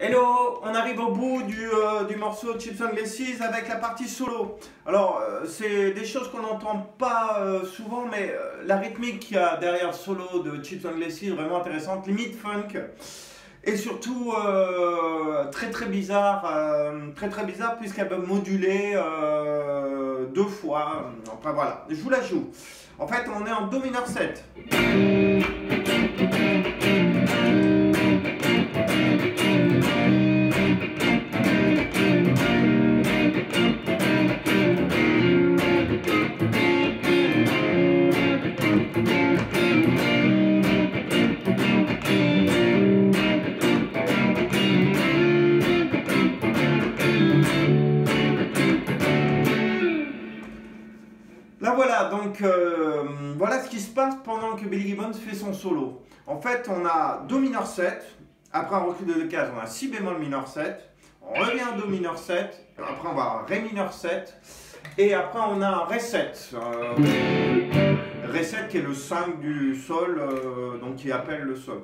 Hello, on arrive au bout du morceau Chips and Glaces avec la partie solo. Alors, c'est des choses qu'on n'entend pas souvent, mais la rythmique qu'il y a derrière le solo de Chips and Glaces est vraiment intéressante, limite funk. Et surtout très bizarre puisqu'elle peut moduler deux fois. Enfin voilà, je vous la joue. En fait, on est en Do mineur 7. Là voilà, donc voilà ce qui se passe pendant que Billy Gibbons fait son solo. En fait, on a Do mineur 7, après un recul de 2 cases, on a Si bémol mineur 7, on revient à Do mineur 7, après on va à Ré mineur 7, et après on a un Ré 7. Ré 7 qui est le 5 du Sol, donc qui appelle le Sol.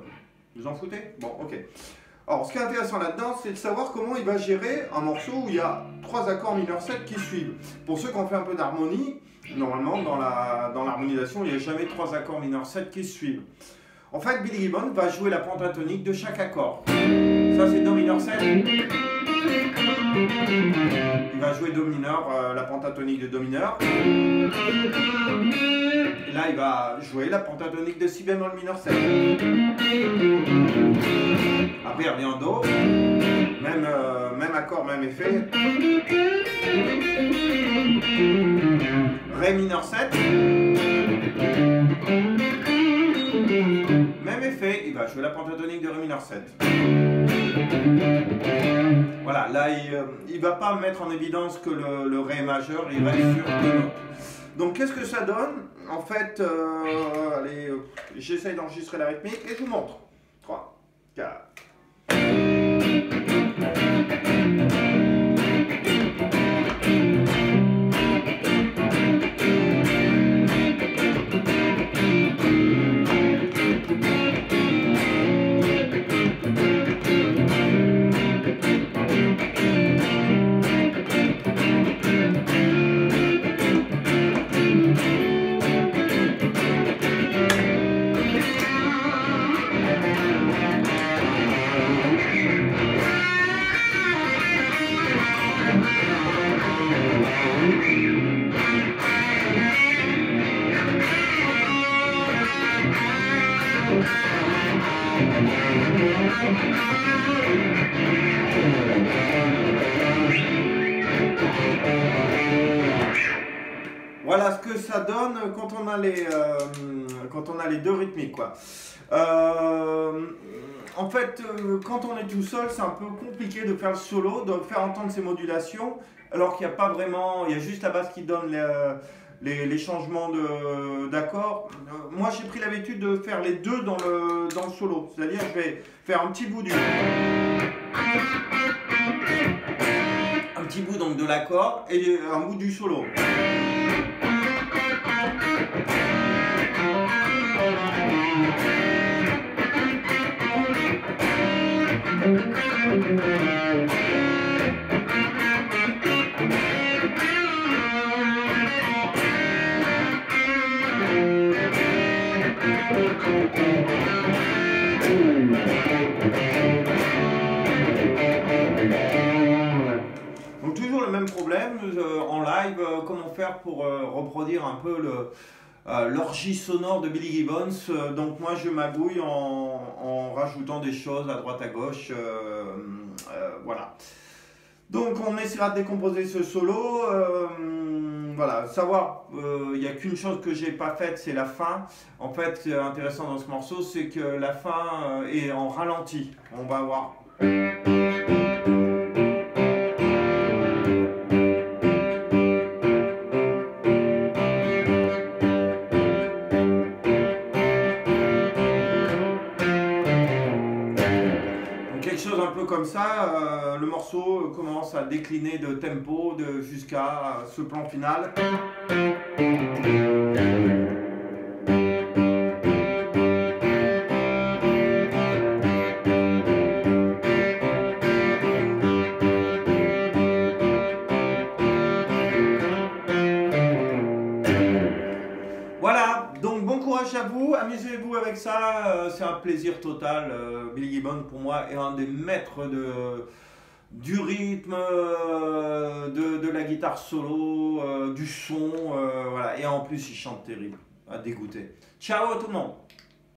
Vous en foutez? Bon, ok. Alors, ce qui est intéressant là-dedans, c'est de savoir comment il va gérer un morceau où il y a 3 accords mineurs 7 qui suivent. Pour ceux qui ont fait un peu d'harmonie, normalement, dans l'harmonisation, il n'y a jamais 3 accords mineurs 7 qui suivent. En fait, Billy Gibbons va jouer la pentatonique de chaque accord. Ça, c'est Do mineur 7. Il va jouer Do mineur, la pentatonique de Do mineur. Et là, il va jouer la pentatonique de Si bémol mineur 7. Après, il revient en Do. Même accord, même effet. Ré mineur 7. Même effet, il va jouer la pentatonique de Ré mineur 7. Voilà, là il ne va pas mettre en évidence que le Ré majeur, il reste sur 2 notes. Donc qu'est-ce que ça donne? En fait, allez, j'essaye d'enregistrer la rythmique et je vous montre. 3, 4. Voilà ce que ça donne quand on a les deux rythmiques, quoi. En fait, quand on est tout seul, c'est un peu compliqué de faire le solo, de faire entendre ces modulations, alors qu'il n'y a pas vraiment, il y a juste la basse qui donne les changements d'accords. Moi, j'ai pris l'habitude de faire les deux dans le solo, c'est-à-dire je vais faire un petit bout donc de l'accord et un bout du solo. Donc toujours le même problème en live, comment faire pour reproduire un peu l'orgie sonore de Billy Gibbons. Donc moi je magouille en rajoutant des choses à droite à gauche, voilà. Donc on essaiera de décomposer ce solo, voilà, savoir, il n'y a qu'une chose que j'ai pas faite, c'est la fin. En fait, ce qui est intéressant dans ce morceau, c'est que la fin est en ralenti. On va voir. Quelque chose un peu comme ça, le morceau commence à décliner de tempo jusqu'à ce plan final. j'avoue, amusez-vous avec ça, c'est un plaisir total. Billy Gibbons, pour moi, est un des maîtres du rythme, de la guitare solo, du son, voilà. Et en plus, il chante terrible, à dégoûter. Ciao tout le monde!